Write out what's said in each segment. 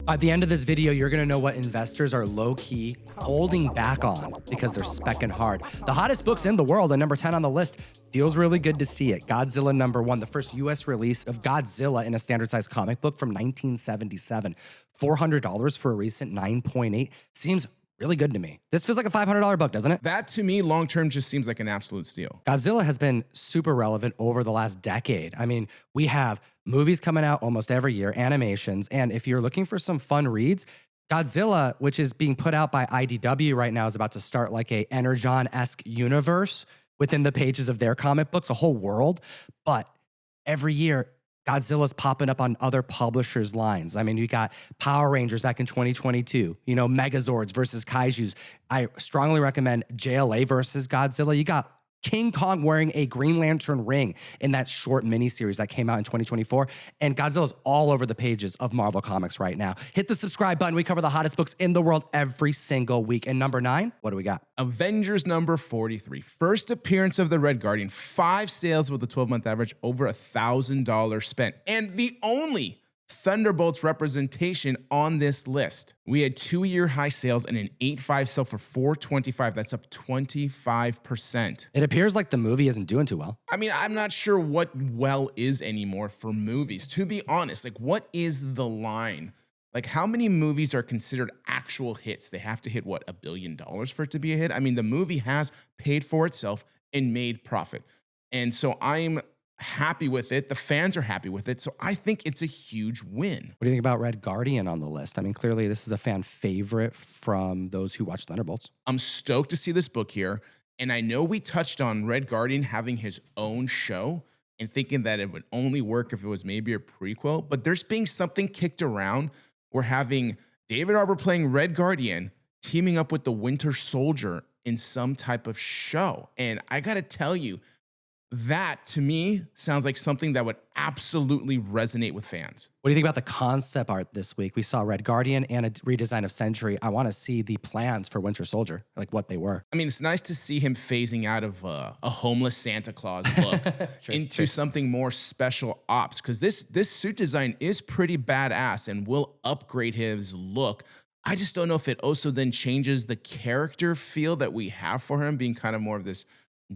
At the end of this video, you're gonna know what investors are low-key holding back on because they're specking hard. The hottest books in the world, and number 10 on the list, feels really good to see it. Godzilla #1, the first US release of Godzilla in a standard size comic book from 1977. $400 for a recent 9.8 seems really good to me. This feels like a $500 book, doesn't it? That to me, long-term just seems like an absolute steal. Godzilla has been super relevant over the last decade. I mean, we have movies coming out almost every year, animations, and if you're looking for some fun reads, Godzilla, which is being put out by IDW right now, is about to start like a Energon-esque universe within the pages of their comic books, a whole world. But every year, Godzilla's popping up on other publishers' lines. I mean, you got Power Rangers back in 2022, you know, Megazords versus Kaijus. I strongly recommend JLA versus Godzilla. You got King Kong wearing a Green Lantern ring in that short miniseries that came out in 2024. And Godzilla's all over the pages of Marvel Comics right now. Hit the subscribe button. We cover the hottest books in the world every single week. And number 9, what do we got? Avengers number 43. First appearance of the Red Guardian. 5 sales with a 12-month average over $1,000 spent. And the only Thunderbolts representation on this list. We had 2-year high sales and an 8.5 sell for $425. That's up 25%. It appears like the movie isn't doing too well. I mean, I'm not sure what well is anymore for movies. To be honest, like what is the line? Like how many movies are considered actual hits? They have to hit what, $1 billion for it to be a hit? I mean, the movie has paid for itself and made profit. And so I'm happy with it. The fans are happy with it. So I think it's a huge win. What do you think about Red Guardian on the list? I mean, clearly this is a fan favorite from those who watch Thunderbolts. I'm stoked to see this book here. And I know we touched on Red Guardian having his own show and thinking that it would only work if it was maybe a prequel, but there's being something kicked around. We're having David Harbour playing Red Guardian, teaming up with the Winter Soldier in some type of show. And I got to tell you, that to me sounds like something that would absolutely resonate with fans. What do you think about the concept art this week? We saw Red Guardian and a redesign of Sentry. I want to see the plans for Winter Soldier, like what they were. I mean, it's nice to see him phasing out of a homeless Santa Claus look into something more special ops, because this suit design is pretty badass and will upgrade his look. I just don't know if it also then changes the character feel that we have for him, being kind of more of this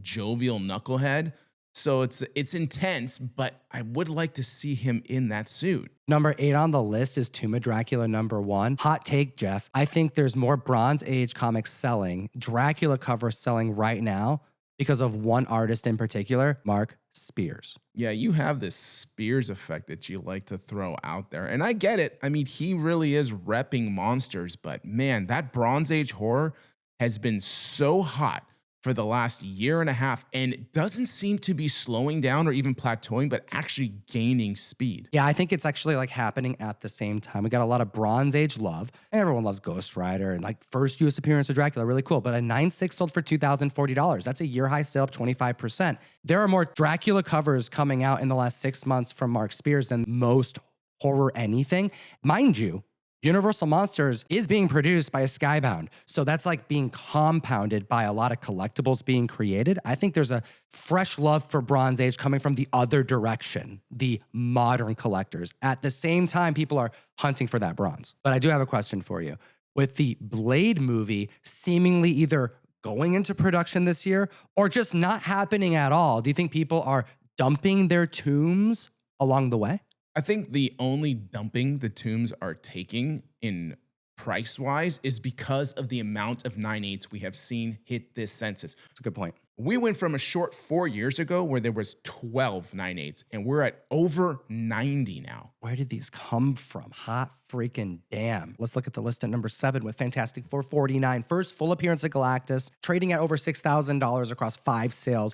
jovial knucklehead. So it's intense, but I would like to see him in that suit. Number 8 on the list is Tomb of Dracula #1. Hot take, Jeff. I think there's more Bronze Age comics selling, Dracula covers selling right now because of one artist in particular, Mark Spears. Yeah, you have this Spears effect that you like to throw out there. And I get it. I mean, he really is repping monsters, but man, that Bronze Age horror has been so hot for the last year and a half, and it doesn't seem to be slowing down or even plateauing, but actually gaining speed. Yeah, I think it's actually like happening at the same time. We got a lot of Bronze Age love. Everyone loves Ghost Rider and like first US appearance of Dracula, really cool. But a 9.6 sold for $2,040. That's a year high sale, up 25%. There are more Dracula covers coming out in the last 6 months from Mark Spears than most horror anything. Mind you, Universal Monsters is being produced by a Skybound. So that's like being compounded by a lot of collectibles being created. I think there's a fresh love for Bronze Age coming from the other direction, the modern collectors. At the same time, people are hunting for that bronze. But I do have a question for you. With the Blade movie seemingly either going into production this year or just not happening at all, do you think people are dumping their tombs along the way? I think the only dumping the tombs are taking in price-wise is because of the amount of 9.8s we have seen hit this census. That's a good point. We went from a short 4 years ago where there was 12 9.8s, and we're at over 90 now. Where did these come from? Hot freaking damn. Let's look at the list at number 7 with Fantastic Four 49. First full appearance of Galactus, trading at over $6,000 across 5 sales.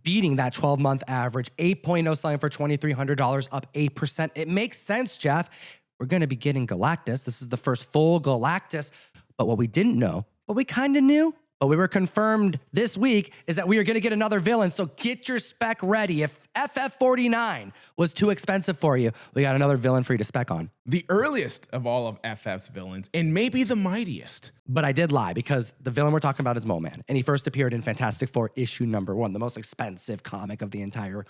Beating that 12-month average, 8.0 selling for $2,300, up 8%. It makes sense, Jeff. We're going to be getting Galactus. This is the first full Galactus. But what we didn't know, but we kind of knew, but we were confirmed this week, is that we are going to get another villain. So get your spec ready. If FF49 was too expensive for you, we got another villain for you to spec on. The earliest of all of FF's villains, and maybe the mightiest. But I did lie, because the villain we're talking about is Mo Man, and he first appeared in Fantastic Four issue #1, the most expensive comic of the entire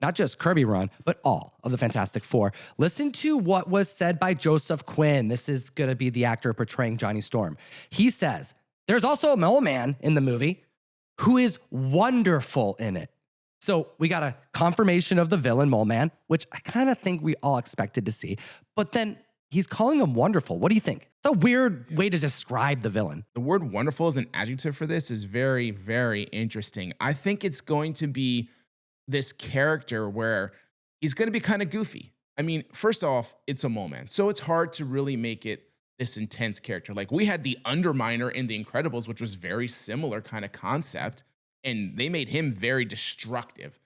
not just Kirby run, but all of the Fantastic Four. Listen to what was said by Joseph Quinn. This is going to be the actor portraying Johnny Storm. He says, there's also a Mole Man in the movie who is wonderful in it. So we got a confirmation of the villain Mole Man, which I kind of think we all expected to see. But then he's calling him wonderful. What do you think? It's a weird way to describe the villain. The word wonderful as an adjective for this is very, very interesting. I think it's going to be this character where he's going to be kind of goofy. I mean, first off, it's a Mole Man, so it's hard to really make it this intense character. Like we had the Underminer in The Incredibles, which was very similar kind of concept, and they made him very destructive.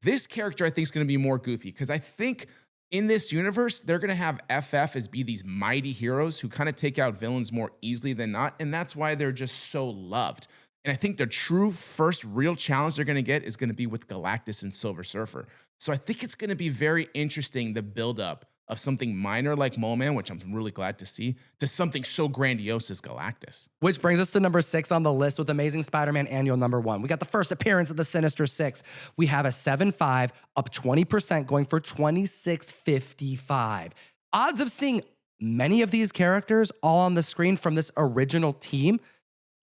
This character, I think, is going to be more goofy because I think in this universe, they're going to have FF as be these mighty heroes who kind of take out villains more easily than not, and that's why they're just so loved. And I think the true first real challenge they're going to get is going to be with Galactus and Silver Surfer. So I think it's going to be very interesting, the buildup of something minor like Mole Man, which I'm really glad to see, to something so grandiose as Galactus. Which brings us to number 6 on the list with Amazing Spider-Man Annual #1. We got the first appearance of the Sinister Six. We have a 7.5 up 20% going for $26.55. Odds of seeing many of these characters all on the screen from this original team,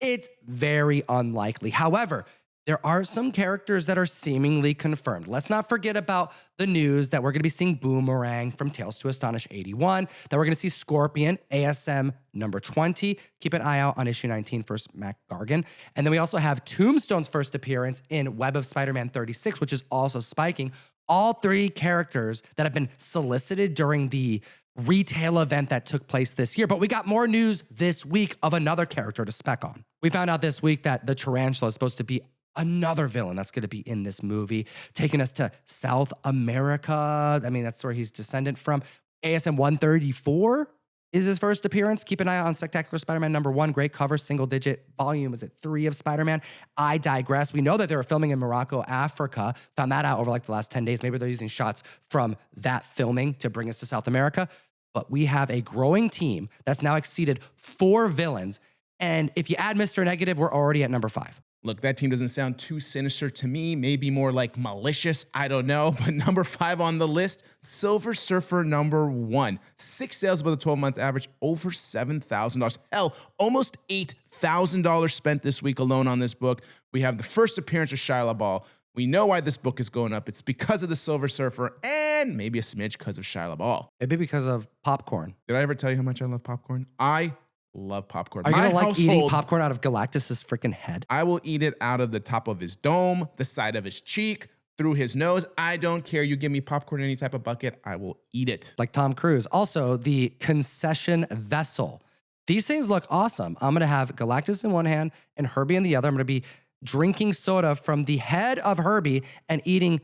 it's very unlikely. However, there are some characters that are seemingly confirmed. Let's not forget about the news that we're going to be seeing Boomerang from Tales to Astonish 81, that we're going to see Scorpion, ASM #20. Keep an eye out on issue 19 for Mac Gargan. And then we also have Tombstone's first appearance in Web of Spider-Man 36, which is also spiking. All 3 characters that have been solicited during the retail event that took place this year. But we got more news this week of another character to spec on. We found out this week that the Tarantula is supposed to be another villain that's going to be in this movie, taking us to South America. I mean, that's where he's descendant from. ASM 134 is his first appearance. Keep an eye out on Spectacular Spider-Man #1. Great cover, single-digit volume. Is it 3 of Spider-Man? I digress. We know that they were filming in Morocco, Africa. Found that out over like the last 10 days. Maybe they're using shots from that filming to bring us to South America. But we have a growing team that's now exceeded 4 villains. And if you add Mr. Negative, we're already at number 5. Look, that team doesn't sound too sinister to me, maybe more like malicious, I don't know. But number 5 on the list, Silver Surfer #1. 6 sales above the 12-month average, over $7,000. Hell, almost $8,000 spent this week alone on this book. We have the first appearance of Shia LaBeouf. We know why this book is going up. It's because of the Silver Surfer and maybe a smidge because of Shia LaBeouf. Maybe because of popcorn. Did I ever tell you how much I love popcorn? I love popcorn. Are you going to like eating popcorn out of Galactus's freaking head? I will eat it out of the top of his dome, the side of his cheek, through his nose. I don't care. You give me popcorn in any type of bucket, I will eat it. Like Tom Cruise. Also, the concession vessel. These things look awesome. I'm going to have Galactus in one hand and Herbie in the other. I'm going to be drinking soda from the head of Herbie and eating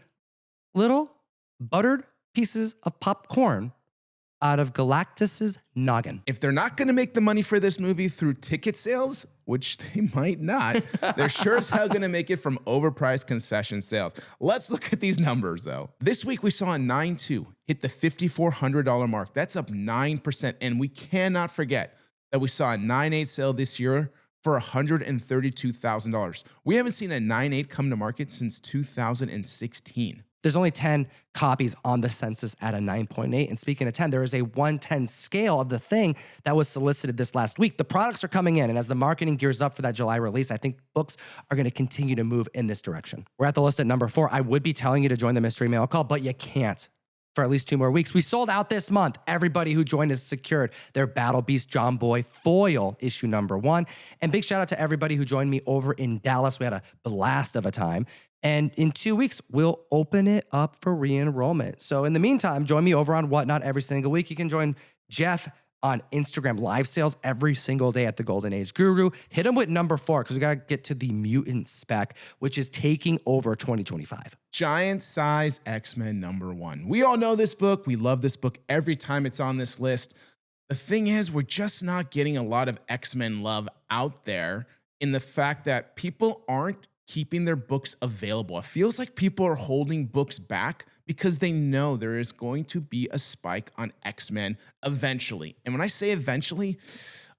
little buttered pieces of popcorn out of Galactus's noggin. If they're not going to make the money for this movie through ticket sales, which they might not, they're sure as hell going to make it from overpriced concession sales. Let's look at these numbers, though. This week, we saw a 9.2 hit the $5,400 mark. That's up 9%. And we cannot forget that we saw a 9.8 sale this year for $132,000. We haven't seen a 9.8 come to market since 2016. There's only 10 copies on the census at a 9.8. And speaking of 10, there is a 1/10 scale of the thing that was solicited this last week. The products are coming in, and as the marketing gears up for that July release, I think books are going to continue to move in this direction. We're at the list at number 4. I would be telling you to join the mystery mail call, but you can't for at least 2 more weeks. We sold out this month. Everybody who joined has secured their Battle Beast John Boy foil issue #1. And big shout out to everybody who joined me over in Dallas. We had a blast of a time. And in 2 weeks, we'll open it up for re-enrollment. So in the meantime, join me over on Whatnot every single week. You can join Jeff on Instagram live sales every single day at the Golden Age Guru. Hit him with number 4 because we got to get to the Mutant Spec, which is taking over 2025. Giant Size X-Men #1. We all know this book. We love this book every time it's on this list. The thing is, we're just not getting a lot of X-Men love out there in the fact that people aren't keeping their books available. It feels like people are holding books back because they know there is going to be a spike on X-Men eventually. And when I say eventually,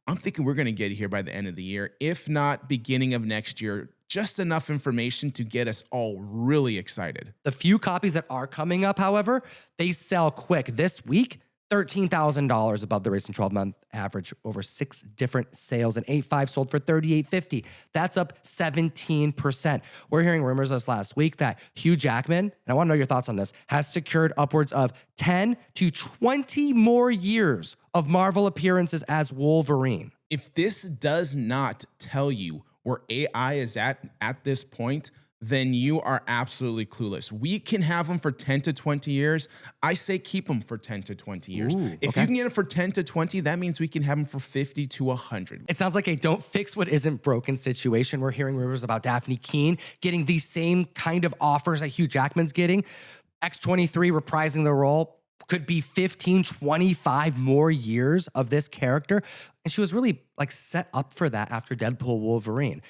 I'm thinking we're going to get here by the end of the year, if not beginning of next year. just enough information to get us all really excited. The few copies that are coming up, however, they sell quick. This week, $13,000 above the recent 12-month average, over 6 different sales, and 8.5 sold for $38.50. That's up 17%. We're hearing rumors this last week that Hugh Jackman, and I want to know your thoughts on this, has secured upwards of 10 to 20 more years of Marvel appearances as Wolverine. If this does not tell you where AI is at this point, then you are absolutely clueless. We can have them for 10 to 20 years. I say keep them for 10 to 20 years. If you can get them for 10 to 20, that means we can have them for 50 to 100. It sounds like a don't fix what isn't broken situation. We're hearing rumors about Daphne Keane getting the same kind of offers that Hugh Jackman's getting. X-23 reprising the role. Could be 15, 25 more years of this character. And she was really like set up for that after Deadpool Wolverine.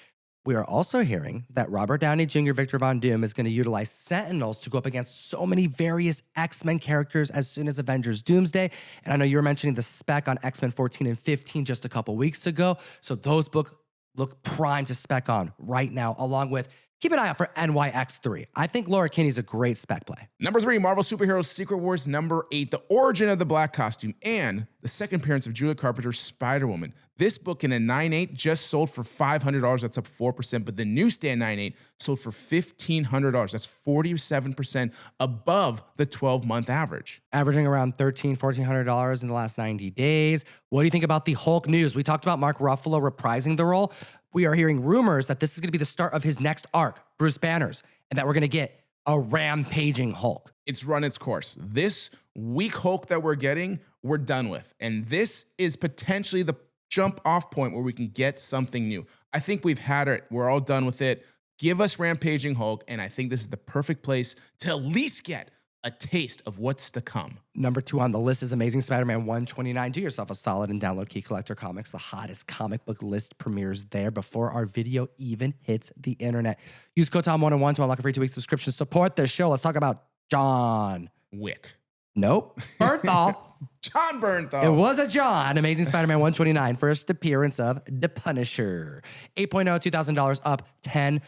We are also hearing that Robert Downey Jr., Victor Von Doom is going to utilize Sentinels to go up against so many various X-Men characters as soon as Avengers Doomsday. And I know you were mentioning the spec on X-Men 14 and 15 just a couple weeks ago. So those books look primed to spec on right now, along with keep an eye out for NYX3. I think Laura Kinney's a great spec play. Number 3, Marvel Superheroes Secret Wars number 8, The Origin of the Black Costume, and the second appearance of Julia Carpenter's Spider-Woman. This book in a 9.8 just sold for $500. That's up 4%, but the newsstand 9.8 sold for $1,500. That's 47% above the 12-month average. Averaging around $1,300, $1,400 in the last 90 days. What do you think about the Hulk news? We talked about Mark Ruffalo reprising the role. We are hearing rumors that this is going to be the start of his next arc, Bruce Banner's, and that we're going to get a rampaging Hulk. It's run its course. This weak Hulk that we're getting, we're done with. And this is potentially the jump off point where we can get something new. I think we've had it. We're all done with it. Give us rampaging Hulk, and I think this is the perfect place to at least get a taste of what's to come. Number 2 on the list is Amazing Spider-Man 129. Do yourself a solid and download Key Collector Comics. The hottest comic book list premieres there before our video even hits the internet. Use code TOM101 to unlock a free 2-week subscription. Support the show. Let's talk about John Wick. Nope. Bernthal. John Bernthal. It was a John. Amazing Spider-Man 129. First appearance of The Punisher. 8.0, $2,000, up 10%.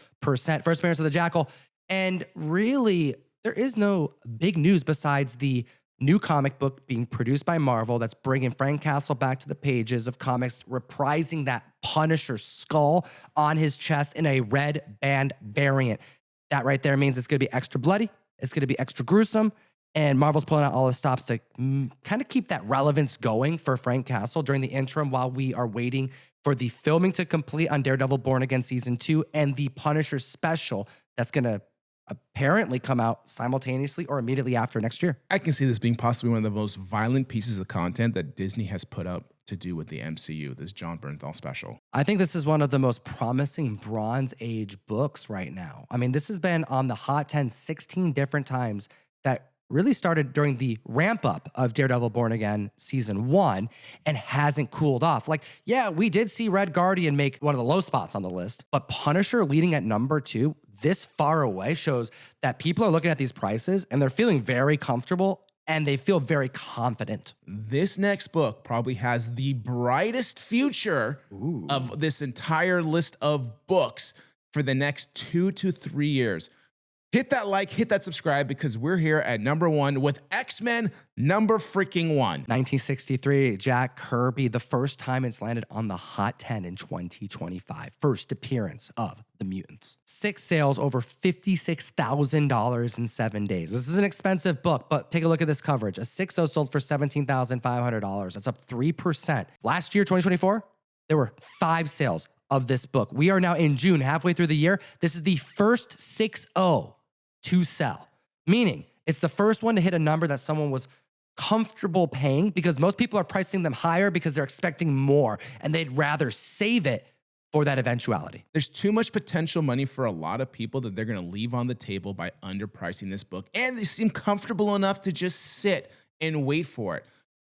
First appearance of the Jackal. And really, there is no big news besides the new comic book being produced by Marvel that's bringing Frank Castle back to the pages of comics, reprising that Punisher skull on his chest in a red band variant. That right there means it's going to be extra bloody. It's going to be extra gruesome. And Marvel's pulling out all the stops to kind of keep that relevance going for Frank Castle during the interim while we are waiting for the filming to complete on Daredevil Born Again Season 2 and the Punisher special that's going to apparently come out simultaneously or immediately after next year. I can see this being possibly one of the most violent pieces of content that Disney has put up to do with the MCU, this John Bernthal special. I think this is one of the most promising Bronze Age books right now. I mean, this has been on the Hot 10 16 different times that really started during the ramp up of Daredevil Born Again Season 1 and hasn't cooled off. Like, yeah, we did see Red Guardian make one of the low spots on the list, but Punisher leading at number 2 this far away shows that people are looking at these prices and they're feeling very comfortable and they feel very confident. This next book probably has the brightest future of this entire list of books for the next 2 to 3 years. Hit that like, hit that subscribe, because we're here at number 1 with X-Men number freaking 1. 1963, Jack Kirby, the first time it's landed on the Hot 10 in 2025. First appearance of the Mutants. 6 sales over $56,000 in 7 days. This is an expensive book, but take a look at this coverage. A 6.0 sold for $17,500. That's up 3%. Last year, 2024, there were 5 sales of this book. We are now in June, halfway through the year. This is the first 6.0 to sell, meaning it's the first one to hit a number that someone was comfortable paying, because most people are pricing them higher because they're expecting more and they'd rather save it for that eventuality. There's too much potential money for a lot of people that they're going to leave on the table by underpricing this book, and they seem comfortable enough to just sit and wait for it.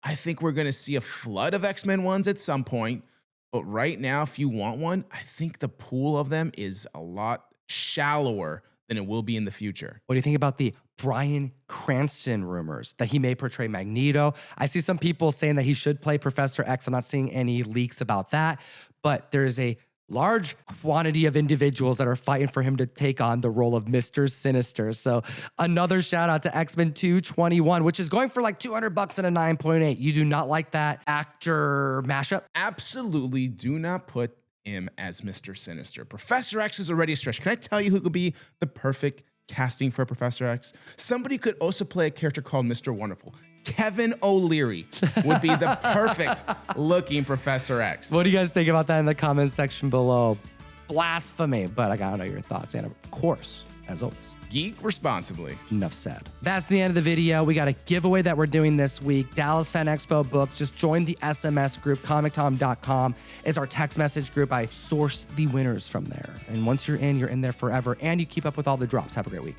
I think we're going to see a flood of X-Men ones at some point, but right now, if you want one, I think the pool of them is a lot shallower than it will be in the future. What do you think about the Bryan Cranston rumors that he may portray Magneto? I see some people saying that he should play Professor X. I'm not seeing any leaks about that, but there is a large quantity of individuals that are fighting for him to take on the role of Mr. Sinister. So another shout out to X-Men 221, which is going for like $200 and a 9.8. You do not like that actor mashup? Absolutely do not put him as Mr. Sinister. Professor X is already a stretch. Can I tell you who could be the perfect casting for Professor X? Somebody could also play a character called Mr. Wonderful. Kevin O'Leary would be the perfect looking Professor X. What do you guys think about that in the comments section below? Blasphemy, but I gotta know your thoughts. And of course, as always, Geek responsibly. enough said. That's the end of the video. We got a giveaway that we're doing this week. Dallas Fan Expo books. Just join the SMS group. ComicTom.com is our text message group. I source the winners from there. And once you're in there forever. And you keep up with all the drops. Have a great week.